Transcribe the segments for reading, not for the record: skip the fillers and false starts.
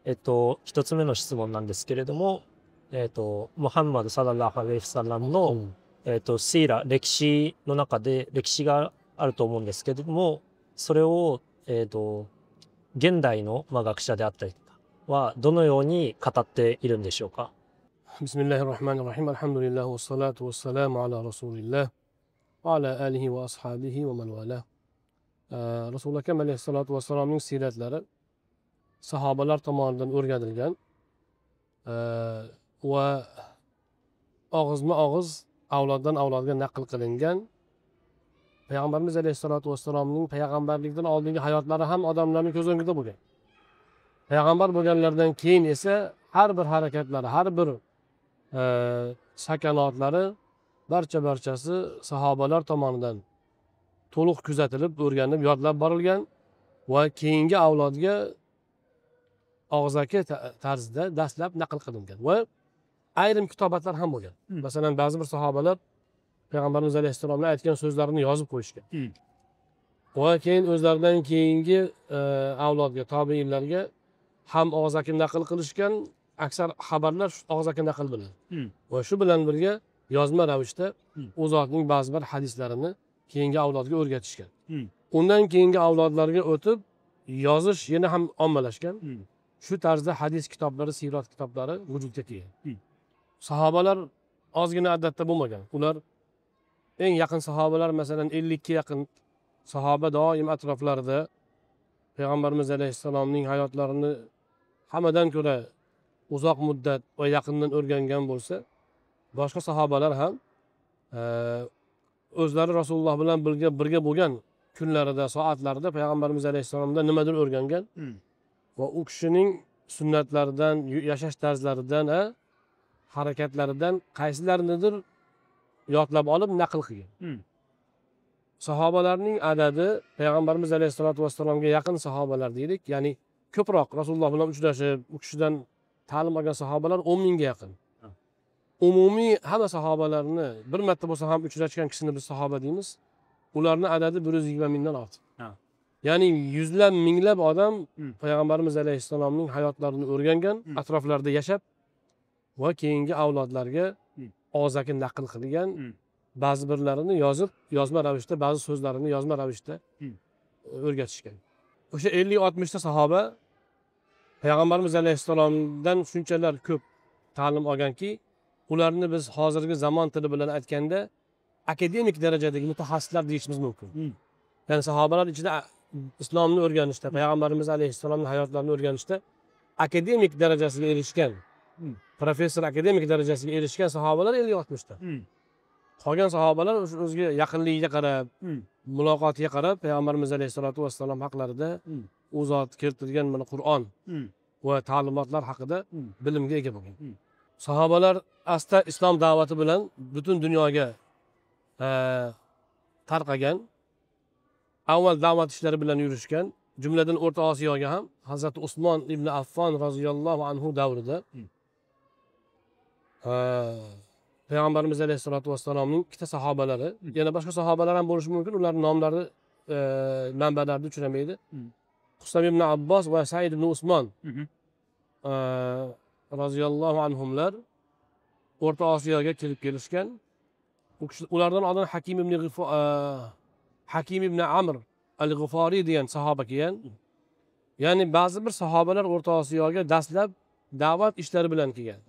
一つ目の質問なんですけれども、ムハンマド・サラッラハ・アレイヒサラムの、シーラ、歴史の中で歴史があると思うんですけれども、それを、現代の、学者であったりとかはどのように語っているんでしょうか。بسم الله الرحمن الرحيم الحمد لله والصلاة والسلام على رسول الله وعلى آله وأصحابه ومن والاه Rasululloh akram alayhissalotu vassalomning siyratlari sahobalar tomonidan o'rganilgan va og'izma og'iz avloddan avlodga naql qilingan. Payg'ambarimiz alayhissalotu vassalomning payg'ambarlikdan oldingi hayotlari ham odamlarning ko'z o'ngida bo'lgan. Payg'ambar bo'lganlaridan keyin esa har bir harakatlari, har bir sakanotlari barchasi sahobalar tomonidan to'liq kuzatilib, o'rganib, yodlab borilgan va keyingi avlodga og'zaki tarzda dastlab naql qilingan va ayrim kitobatlar ham bo'lgan. Masalan, ba'zi bir sahobalar payg'ambarimiz alayhissalomning aytgan so'zlarini yozib qo'yishgan. Va keyin o'zlaridan keyingi avlodga, tobiinlarga ham og'zaki naql qilishgan. Aksar xabarlar og'zaki naql bilan va shu bilan birga yozma ravishda u zotning ba'zi bir hadislarini keyingi avlodga o'rgatishgan. Undan keyingi avlodlarga o'tib yozish yana ham ommalashgan. Shu tarzda hadis kitoblari, siyrat kitoblari vujudga kelgan. Sahobalar ozgina adadda bo'lmagan. Ular eng yaqin sahobalar, masalan 50 ga yaqin sahoba doim atroflarida payg'ambarimiz alayhissalomning hayotlarini hammadan ko'ra uzoq muddat va yaqindan o'rgangan bo'lsa, boshqa sahobalar ham o'zlari Rasululloh bilan birga bo'lgan kunlarida, soatlarida payg'ambarimiz alayhissalomdan nimadir o'rgangan va u kishining sunnatlaridan, yashash tarzlaridan, harakatlaridan qaysilaridir yodlab olib naql qilgan. Sahobalarning adadi payg'ambarimiz alayhisolatu vassalomga yaqin sahobalar deylik, ya'ni ko'proq Rasululloh bilan uchrashib, u kishidan ta'lim olgan sahobalar 10 mingga yaqin. Umumiy hamma sahobalarni bir marta bo'lsa ham uchrashgan kishini biz sahoba deymiz. Ularning adadi 120 mingdan ortiq. Ya'ni yuzlab, minglab odam payg'ambarimiz alayhissalomning hayotlarini o'rgangan, atroflarida yashab va keyingi avlodlarga og'zaki naql qilgan. Ba'zi birlarini yozib, yozma ravishda, ba'zi so'zlarini yozma ravishda o'rgatishgan. O'sha 50-60 ta sahoba payg'ambarimiz alayhissalomdan shunchalar ko'p ta'lim olganki, ularni biz hozirgi zamon tili bilan aytganda akademik darajadagi mutaxassislar deyishimiz mumkin. Ya'ni sahobalar ichida islomni o'rganishda, payg'ambarimiz alayhissalomning hayotlarini o'rganishda akademik darajasiga erishgan, professor akademik darajasiga erishgan sahobalar 50-60 ta. Qolgan sahobalar o'ziga yaqinligiga qarab, muloqotiga qarab payg'ambarimiz alayhisolatu vassalom haqlarida u zot keltirgan mana Qur'on va ta'limotlar haqida bilimga ega bo'lgan. Sahobalar asta islom da'vati bilan butun dunyoga tarqagan. Avval da'vat ishlari bilan yurishgan. Jumladan O'rta Osiyoga ham Hazrat Usmon ibn Affon roziyallohu anhu davrida payg'ambarimiz alayhisolatu vassalomning ikkita sahobalari, yana boshqa sahobalar ham bo'lishi mumkin, ularning nomlari manbalarda uchramaydi. Qusam ibn Abbos va Said ibn Usmon roziyallohu anhumlar O'rta Osiyoga kelib kelishgan. Ulardan oldin Hakim ibn Amr al-G'iforiy degan sahoba kelgan. Ya'ni ba'zi bir sahobalar O'rta Osiyoga dastlab da'vat ishlari bilan kelgan.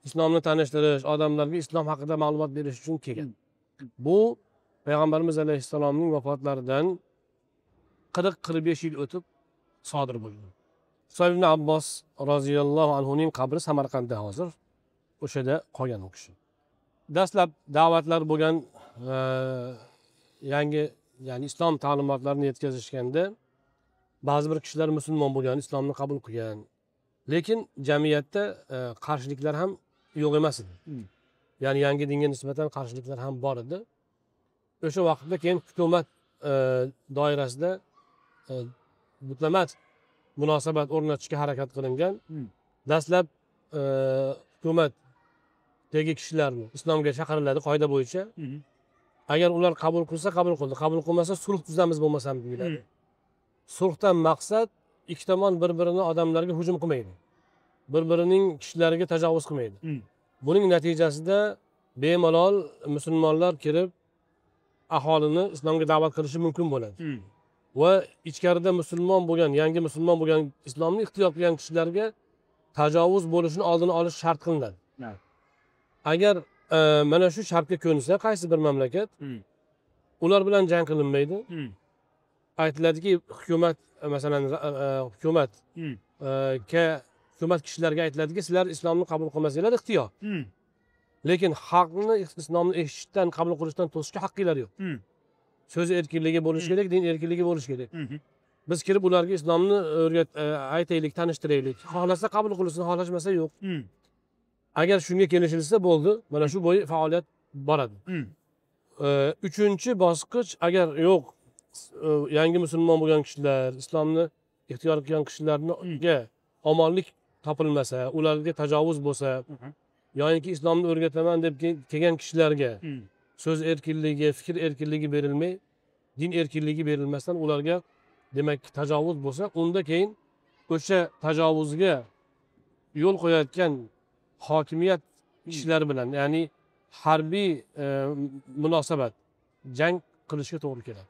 Islomni tanishtirish, odamlarga islom haqida ma'lumot berish uchun kelgan. Bu payg'ambarimiz alayhissalomning vafotlaridan 40-45 yil o'tib sodir bo'lgan. Qusam ibn Abbos roziyallohu anhuning qabri Samarqandda hozir. O'shada qolgan u kishi. Dastlab da'vatlar bo'lgan yangi, ya'ni islom ta'limotlarini yetkazishganda ba'zi bir kishilar musulmon bo'lgan, islomni qabul qilgan. Lekin jamiyatda qarshiliklar ham yo'q emas edi. Ya'ni yangi dinga nisbatan qarshiliklar ham bor edi. O'sha vaqtda keyin hukumat doirasida diplomat munosabat o'rnatishga harakat qilingan. Dastlab hukumat tegi kishilarni islomga chaqiriladi qoida bo'yicha. Agar ular qabul qilsa qabul qildi, qabul qilmasa sulh tuzamiz bo'lmasam deyiladi. Sulhdan maqsad ikki tomon bir birini odamlarga hujum qilmaydi, bir birining kishilariga tajovuz qilmaydi. Buning natijasida bemalol musulmonlar kirib aholini islomga da'vat qilishi mumkin bo'ladi. Va ichkarida musulmon bo'lgan, yangi musulmon bo'lgan, islomni ixtiyor qilgan kishilarga tajovuz bo'lishini oldini olish shart qilinadi. Agar mana shu shartga ko'nsa qaysi bir mamlakat, ular bilan jang qilinmaydi. Aytiladiki, hukumat masalan hukumat hukumat kishilarga aytiladiki, sizlar islomni qabul qilmasanglar ixtiyor. Lekin xalqni islomni eshitishdan, qabul qilishdan to'sishga haqqinglar yo'q. So'z erkinligi bo'lishi kerak, din erkinligi bo'lishi kerak. Biz kirib ularga islomni aytaylik, tanishtiraylik. Xohlasa qabul qilsin, xohlashmasa yo'q. Agar shunga kelishilsa bo'ldi, mana shu bo'yi faoliyat boradi. Uchinchi bosqich, agar yo'q, yangi musulmon bo'lgan kishilar, islomni ixtiyor qilgan kishilarga omonlik topilmasa, ularga tajovuz bo'lsa, yoki islomni o'rgataman deb kelgan kishilarga so'z erkinligi, fikr erkinligi berilmay, din erkinligi berilmasdan ularga demak tajovuz bo'lsa, unda keyin o'sha tajovuzga yo'l qo'yayotgan hokimiyat kishilari bilan, ya'ni harbiy munosabat, jang qilishga to'g'ri keladi.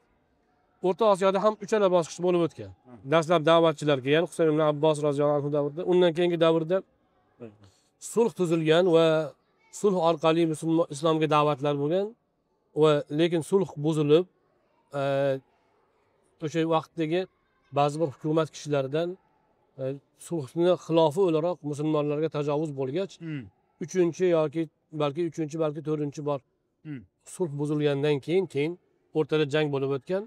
O'rta Osiyoda ham uchala bosqich bo'lib o'tgan. Dastlab da'vatchilar kelgan, Husayn ibn Abbos roziyallohu anhu davrida, undan keyingi davrda sulh tuzilgan va sulh orqali islomga da'vatlar bo'lgan va lekin sulh buzilib, o'sha vaqtdagi ba'zi bir hukumat kishilaridan sulhni xilofi o'laroq musulmonlarga tajovuz bo'lgach, uchinchi yoki balki to'rtinchi bor sulh buzilgandan keyin o'rtada jang bo'lib o'tgan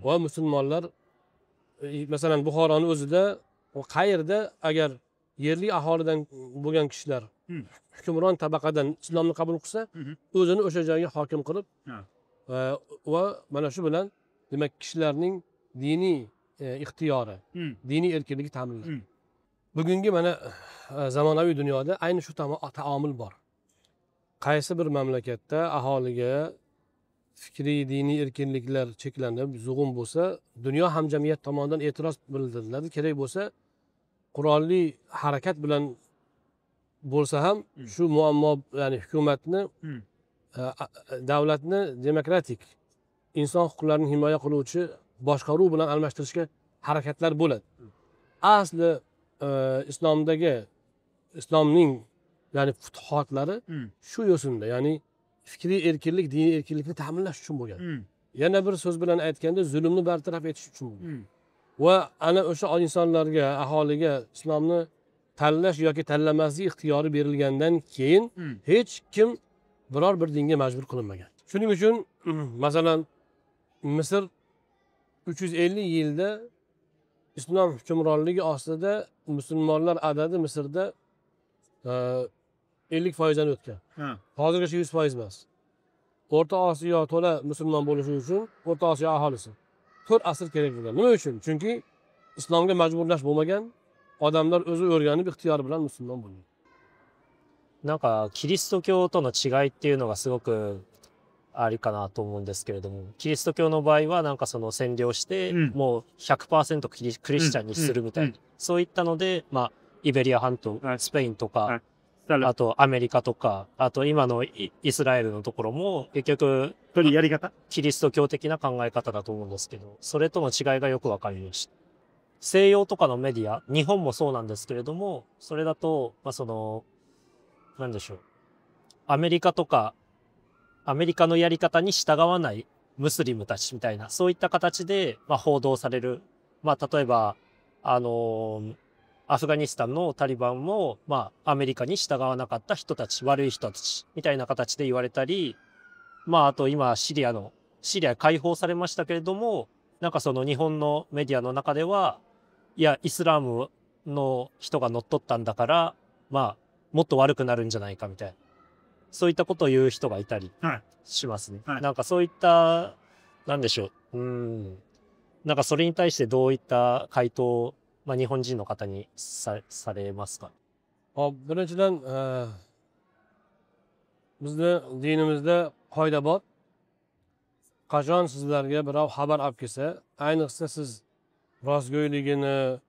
va musulmonlar masalan Buxoroning o'zida qayerda agar yerli aholidan bo'lgan kishilar hukmron tabaqadan islomni qabul qilsa, o'zini o'sha joyga hokim qilib va mana shu bilan demak kishilarning diniy ixtiyori, diniy erkinligi ta'minlanadi. Bugungi mana zamonaviy dunyoda ayni shu taomil bor. Qaysi bir mamlakatda aholiga fikriy, diniy erkinliklar cheklanib, zug'um bo'lsa, dunyo hamjamiyat tomonidan e'tiroz bildiriladi. Kerak bo'lsa, qurolli harakat bilan bo'lsa ham shu muammo, ya'ni hukumatni, davlatni demokratik, inson huquqlarini himoya qiluvchi boshqaruv bilan almashtirishga harakatlar bo'ladi. Asli islomning ya'ni futuhotlari shu yo'sinda, ya'ni fikriy erkinlik, diniy erkinlikni ta'minlash uchun bo'lgan. Yana bir so'z bilan aytganda, zulmni bartaraf etish uchun bo'lgan. Va ana o'sha insonlarga, aholiga islomni tanlash yoki tanlamaslik ixtiyori berilgandan keyin hech kim biror bir dinga majbur qilinmagan. Shuning uchun masalan Misr 350 yilda islom hukmronligi ostida musulmonlar adadi Misrda 50% dan o'tgan. Hozirgacha 100% emas. O'rta Osiyo to'la musulmon bo'lishi uchun O'rta Osiyo aholisi 4 asr kerak bo'lgan. Nima uchun? Chunki islomga majburlash bo'lmagan, odamlar o'zi o'rganib ixtiyori bilan musulmon bo'lgan. なんかキリスト教との違いっていうのがすごくありかなと思うんですけれども、キリスト教の場合はなんかその占領して、もう 100% クリスチャンにするみたいな、そういったので、まあイベリア半島、スペインとか、あとアメリカとか、あと今のイスラエルのところも結局やり方、キリスト教的な考え方だと思うんですけど、それとの違いがよくわかりました。西洋とかのメディア、日本もそうなんですけれども、それだと、まあその、なんでしょう。アメリカのやり方に従わないムスリムたちみたいな、そういった形で、まあ、報道される。まあ、例えば、アフガニスタンのタリバンも、まあ、アメリカに従わなかった人たち、悪い人たち、みたいな形で言われたり、まあ、あと今、シリア解放されましたけれども、なんかその日本のメディアの中では、いや、イスラムの人が乗っ取ったんだから、まあ、もっと悪くなるんじゃないかみたいな。そういったことを言う人がいたりしますね。なんかそういった、なんでしょう。なんかそれに対してどういった回答を、まあ、日本人の方にされますか？ Birinchidan, bizni dinimizda qoida bor. Qachon sizlarga birov xabar olib kelsa, ayniqsa siz rostgo'yligini,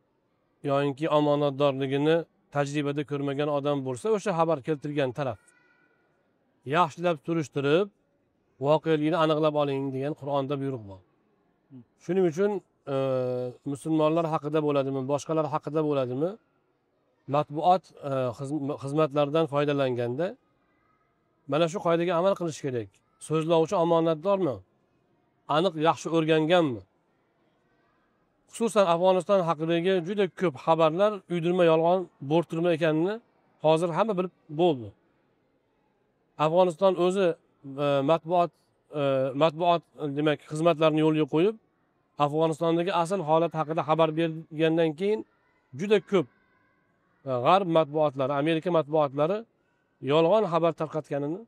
yoinki omonatdorligini tajribada ko'rmagan odam bo'lsa, o'sha xabar keltirgan taraf yaxshilab surishtirib, voqelikni aniqlab oling degan Qur'onda buyruq bor. Shuning uchun musulmonlar haqida bo'ladimi, boshqalar haqida bo'ladimi, matbuot xizmatlaridan foydalanganda mana shu qoidaga amal qilish kerak. So'zlovchi omonatdormi? Aniq yaxshi o'rganganmi? Xususan Afg'oniston haqidagi juda ko'p xabarlar uydirma, yolg'on, bo'rttirma ekanini hozir hamma bilib bo'ldi. Afg'oniston o'zi matbuot demak xizmatlarini yo'lga qo'yib, Afg'onistondagi asl holat haqida xabar bergandan keyin juda ko'p g'arb matbuotlari, Amerika matbuotlari yolg'on xabar tarqatganini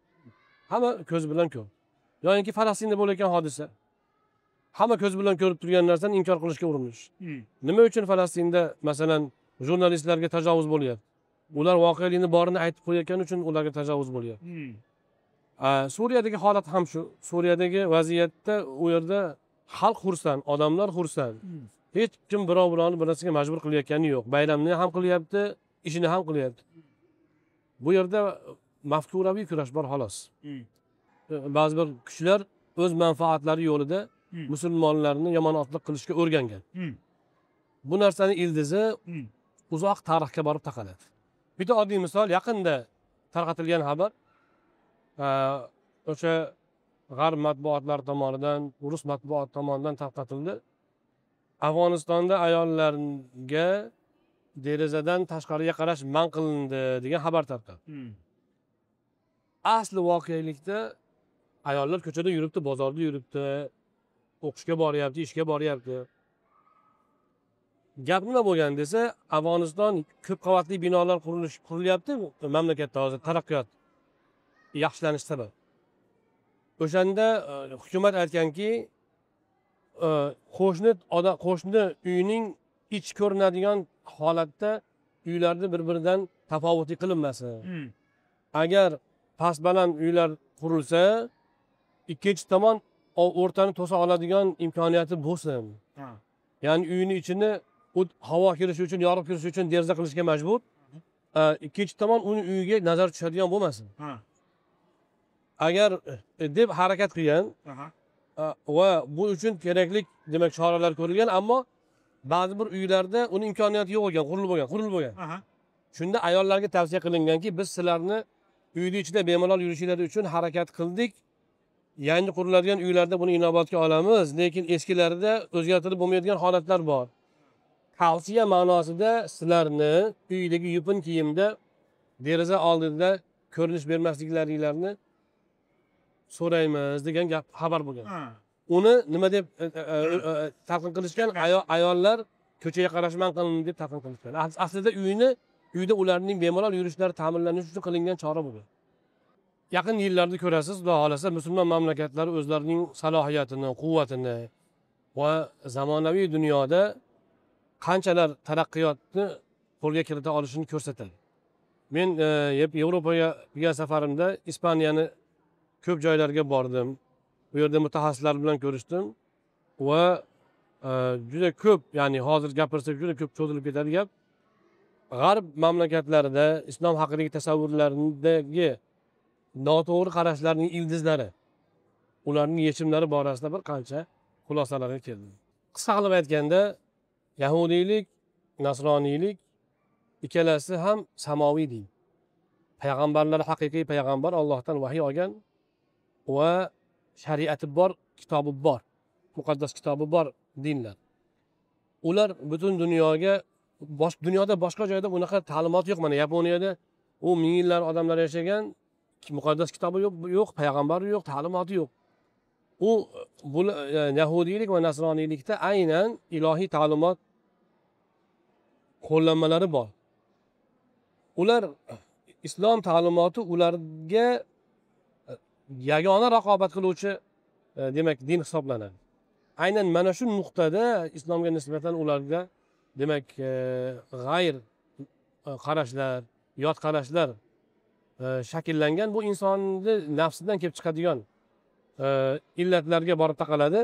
hamma ko'z bilan ko'rdi. Yo'inki Falastinda bo'layotgan hodisa hamma ko'z bilan ko'rib turgan narsani inkor qilishga urinish. Nima uchun Falastinda masalan jurnalistlarga tajovuz bo'lyapti? Ular voqelikni borini aytib qo'yayotgani uchun ularga tajovuz bo'lyapti. Suriyadagi holat ham shu. Suriyadagi vaziyatda u yerda xalq xursand, odamlar xursand. Hech kim birov birovni bir narsaga majbur qilayotgani yo'q. Bayramni ham qilyapti, ishini ham qilyapti. Bu yerda mafkuraviy kurash bor xolos. Ba'zi bir kishilar o'z manfaatlari yo'lida musulmonlarni yomonotlik qilishga o'rgangan. Bu narsani ildizi uzoq tarixga borib taqaladi. Bitta oddiy misol, yaqinda tarqatilgan xabar o'sha g'arb matbuotlari tomonidan, rus matbuot tomonidan tarqatildi. Afg'onistonda ayollarga derazadan tashqariga qarash man qilindi degan xabar tarqaldi. Asli voqelikda ayollar ko'chada yuribdi, bozorda yuribdi, o'qishga boryapti, ishga boryapti. Gap nima bo'lgan desa, Afg'oniston ko'p qavatli binolar qurilyapti mamlakatda hozir taraqqiyot yaxshilanish sabab. O'shanda hukumat aytganki, qo'shni uyning ich ko'rinadigan holatda uylarni bir-biridan tafovutli qilinmasin. Agar past baland uylar qurilsa, ikkinchi tomon o'rtani to'sa oladigan imkoniyati bo'lsin. Ya'ni uyning ichini havo kirishi uchun, yorib kirishi uchun deraza qilishga majbur. Ikkinchi tomon uning uyiga nazar tushadigan bo'lmasin. Agar deb harakat qilgan va bu uchun kerakli demak choralar ko'rilgan, ammo ba'zi bir uylarda uning imkoniyati yo'q ekan, qurilib bo'lgan. Shunda ayollarga tavsiya qilinganki, biz sizlarni uyning ichida bemalol yurishingiz uchun harakat qildik. Yangi quriladigan uylarda buni inobatga olamiz, lekin eskilarida o'zgartirib bo'lmaydigan holatlar bor. Tavsiya ma'nosida sizlarni uydagi yupun kiyimda deraza oldida ko'rinish bermasliklaringizni so'raymiz degan gap xabar bo'lgan. Uni nima deb talqin qilishgan? Ayollar ko'chaga qarashman qilindi deb talqin qilishgan. Aslida uyda ularning bemalol yurishlari ta'minlanishi uchun qilingan chora bo'lgan. Yaqin yillarda ko'rasiz, xudo xolasa musulmon mamlakatlari o'zlarining salohiyatini, quvvatini va zamonaviy dunyoda qanchalar taraqqiyotni qo'lga kirita olishini ko'rsatadi. Men Yevropaga kelgan safarimda Ispaniyani ko'p joylarga bordim. Bu yerda mutaxassislar bilan ko'rishdim va juda ko'p, ya'ni hozir gapirsak juda ko'p cho'zilib ketadi gap. G'arb mamlakatlarida islom haqidagi tasavvurlaridagi noto'g'ri qarashlarning ildizlari, ularning yechimlari borasida bir qancha xulosalarga keldim. Qisqa qilib aytganda, yahudiylik, nasroniylik ikkalasi ham samoviy din. Payg'ambarlar haqiqiy payg'ambar, Allohdan vahiy olgan va shariati bor, kitobi bor, muqaddas kitobi bor dinlar. Ular butun dunyoga, dunyoda boshqa joyda bunaqa ta'limot yo'q. Mana Yaponiyada u ming yillar odamlar yashagan, muqaddas kitobi yo'q, payg'ambari yo'q, ta'limoti yo'q. U yahudiylik va nasroniylikda aynan ilohiy ta'limot qo'llanmalari bor. Ular islom ta'limoti ularga yagona raqobat qiluvchi demak din hisoblanadi. Aynan mana shu nuqtada islomga nisbatan ularga demak g'ayr qarashlar, yot qarashlar shakllangan. Bu insonni nafsidan kelib chiqadigan illatlarga borib taqaladi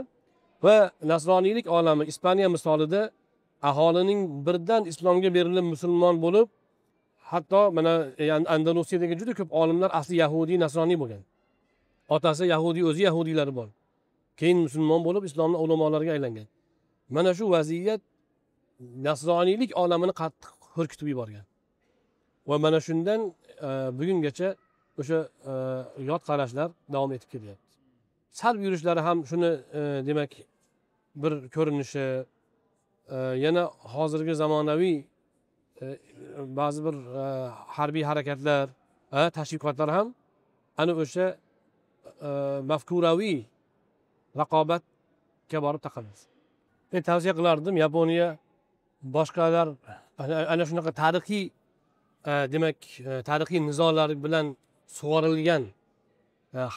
va nasroniylik olami Ispaniya misolida aholining birdan islomga berilib musulmon bo'lib, hatto mana Andalusiyadagi juda ko'p olimlar asli yahudiy nasroniy bo'lgan. Otasi yahudiy, o'zi yahudiylar bor. Keyin musulmon bo'lib islomning ulamolariga aylangan. Mana shu vaziyat nasroniylik olamini qattiq hurkitib yuborgan. Va mana shundan bugungacha o'sha yot qarashlar davom etib kelyapti. Salb yurishlari ham shuni demak bir ko'rinishi, yana hozirgi zamonaviy ba'zi bir harbiy harakatlar, tashviqotlar ham ana o'sha mafkuraviy raqobatga borib taqaladi. Men tavsiya qilardim Yaponiya boshqalar ana shunaqa tarixiy demak tarixiy nizolar bilan sug'orilgan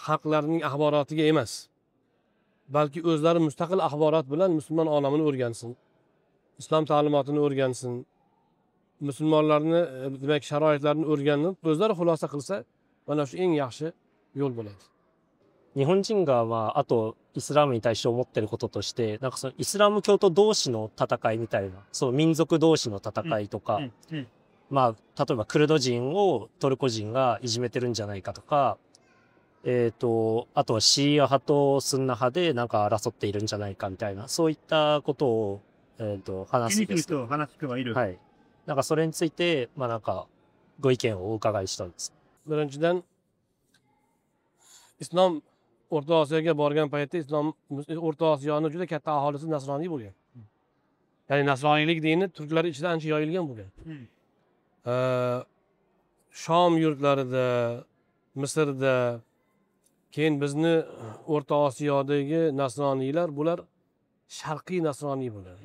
xalqlarning axborotiga emas, balki o'zlari mustaqil axborot bilan musulmon olamini o'rgansin, islom ta'limotini o'rgansin, musulmonlarni demak sharoitlarini o'rganib o'zlari xulosa qilsa, mana shu eng yaxshi yo'l bo'ladi. 日本人が、あとイスラムに対して思ってることとして、なんかそのイスラム教徒同士の戦いみたいな、その民族同士の戦いとか、例えばクルド人をトルコ人がいじめてるんじゃないかとか、あとはシーア派とスンナ派でなんか争っているんじゃないかみたいな、そういったことを、話すんですけど、話す人がいる。はい。なんかそれについて、なんかご意見をお伺いしたんです。Birinchidan islom O'rta Osiyoga borgan paytda islom O'rta Osiyoni juda katta aholisi nasroniy bo'lgan. Ya'ni nasroniylik dini turklar ichida ancha yoyilgan bo'lgan. Shom yurtlarida, Misrda, keyin bizni O'rta Osiyodagi nasroniylar bular sharqiy nasroniy bo'lgan.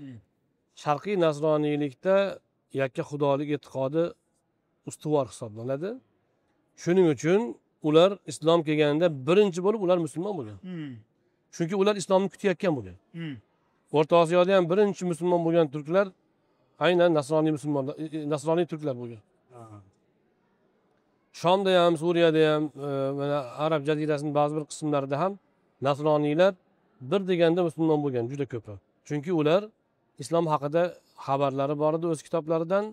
Sharqiy nasroniylikda yakka xudolik e'tiqodi ustuvor hisoblanadi. Shuning uchun ular islom kelganida birinchi bo'lib ular musulmon bo'lgan. Chunki ular islomni kutayotgan bo'lgan. O'rta Osiyoda ham birinchi musulmon bo'lgan turklar aynan nasroniy musulmonlar, nasroniy turklar bo'lgan. Shomda ham, Suriyada ham, mana Arab jazirasining ba'zi bir qismlarida ham nasroniylar bir deganda musulmon bo'lgan juda ko'pi. Chunki ular islom haqida xabarlari bor edi o'z kitoblaridan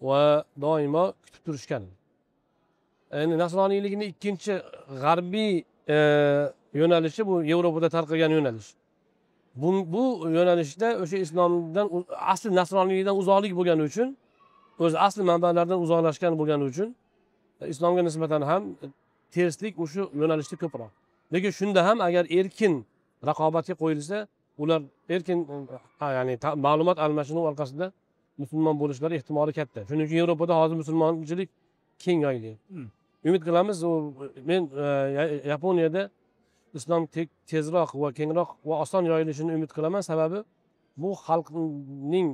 va doimo kutib turishgan. Endi nasroniylikning ikkinchi g'arbiy yo'nalishi bu Yevropada tarqalgan yo'nalish. Bu yo'nalishda o'sha islomdan asli nasroniylikdan uzoqlik bo'lgani uchun, o'z asli manbalaridan uzoqlashgan bo'lgani uchun islomga nisbatan ham terslik o'sha yo'nalishda ko'proq. Lekin shunda ham agar erkin raqobatga qo'yilsa, ular erkin ya'ni ma'lumot almashinuv orqasida musulmon bo'lishlari ehtimoli katta. Shuning uchun Yevropada hozir musulmonchilik keng yoyilgan. Umid qilamiz, men Yaponiyada islom tezroq va kengroq va oson yoyilishini umid qilaman. Sababi bu xalqning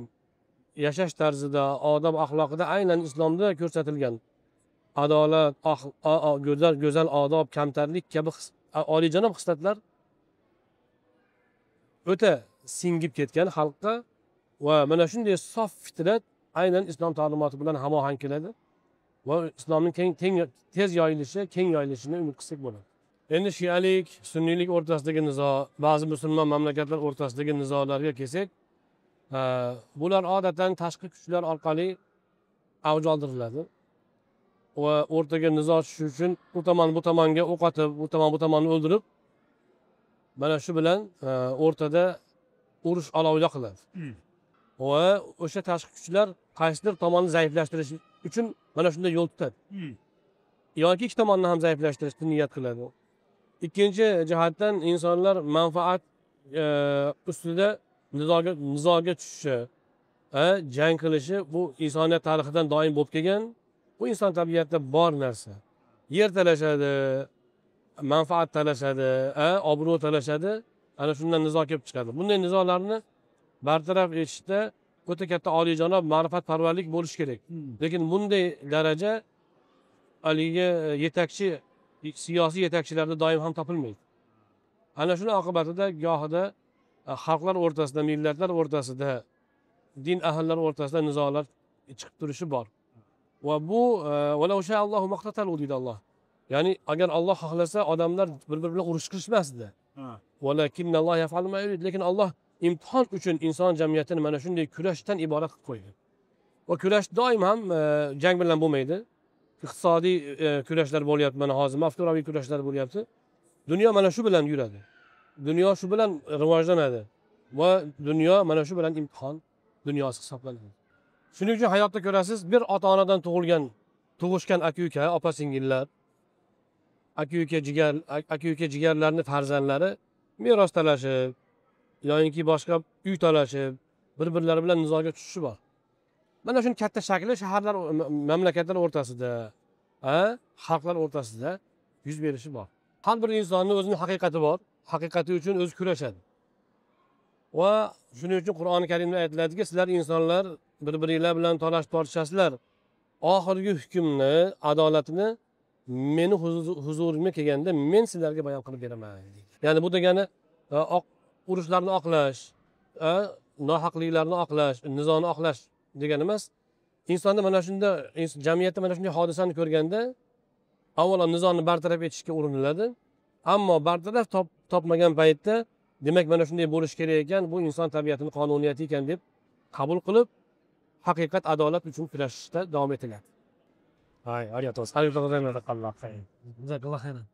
yashash tarzida, odob axloqida aynan islomda ko'rsatilgan adolat, go'zal odob, kamtarlik kabi oliyjanob xislatlar o'ta singib ketgan xalqqa va mana shunday sof fitrat aynan islom ta'limoti bilan hamohang keladi va islomning tez yoyilishi, keng yoyilishini umid qilsak bo'ladi. Endi shialik, sunniylik o'rtasidagi nizo, ba'zi musulmon mamlakatlar o'rtasidagi nizolarga kelsak, bular odatdan tashqi kuchlar orqali avj oldiriladi va o'rtaga nizo tushish uchun u tomon bu tomonga o'q otib, bu tomonni o'ldirib, mana shu bilan o'rtada urush olovi yoqiladi. Va o'sha tashqi kuchlar qaysidir tomonni zaiflashtirish uchun mana shunday yo'l tutadi. Yoki ikki tomonni ham zaiflashtirishni niyat qiladi. Ikkinchi jihatdan insonlar manfaat ustida nizoga tushishi, jang qilishi bu insoniyat tarixidan doim bo'lib kelgan. Bu inson tabiatida bor narsa. Yer talashadi, manfaat talashadi, obro' talashadi, ana shundan nizo kelib chiqadi. Bunday nizolarni bartaraf etishda o'ta katta oliyjanob ma'rifatparvarlik bo'lishi kerak. Lekin bunday daraja haligi yetakchi siyosiy yetakchilarda doim ham topilmaydi. Ana shuni oqibatida gohida xalqlar o'rtasida, millatlar o'rtasida, din ahllari o'rtasida nizolar chiqib turishi bor. Va bu valau sha'allohu maqtatalu deydi Alloh. Ya'ni agar Alloh xohlasa odamlar bir-biri bilan urush qilishmasdi. Lekin Alloh imtihon uchun inson jamiyatini mana shunday kurashdan iborat qilib qo'ygan. Va kurash doim ham jang bilan bo'lmaydi. Iqtisodiy kurashlar bo'lyapti, mana hozir mafkuraviy kurashlar bo'lyapti. Dunyo mana shu bilan yuradi. Dunyo shu bilan rivojlanadi va dunyo mana shu bilan imtihon dunyosi hisoblanadi. Shuning uchun hayotda ko'rasiz, bir ota-onadan tug'ishgan aka-uka, opa-singillar, aka-uka jigarlarning farzandlari meros talashib yoki boshqa uy talashib, bir-birlari bilan nizoga tushishi bor. Mana shuni katta shakli shaharlar, mamlakatlar o'rtasida, xalqlar o'rtasida yuz berishi bor. Har bir insonning o'zining haqiqati bor, haqiqati uchun o'zi kurashadi. Va shuning uchun Qur'oni Karimda aytiladiki, sizlar insonlar bir-biringlar bilan tortishasizlar. Oxirgi hukmni, adolatni meni huzurimga kelganda men sizlarga bayon qilib beraman. Ya'ni bu degani urushlarni oqlash, nohaqliklarni oqlash, nizoni oqlash degani emas. Insonda mana shunda, jamiyatda mana shunday hodisani ko'rganda avvalo nizoni bartaraf etishga uriniladi. Ammo bartaraf topmagan paytda demak mana shunday bo'lish kerak ekan, bu inson tabiatining qonuniyati ekan deb qabul qilib, haqiqat, adolat uchun kurashishda davom etiladi. はい、ありがとうございます。ありがとうございます。Jazakalloh khayran. Jazakalloh khayran.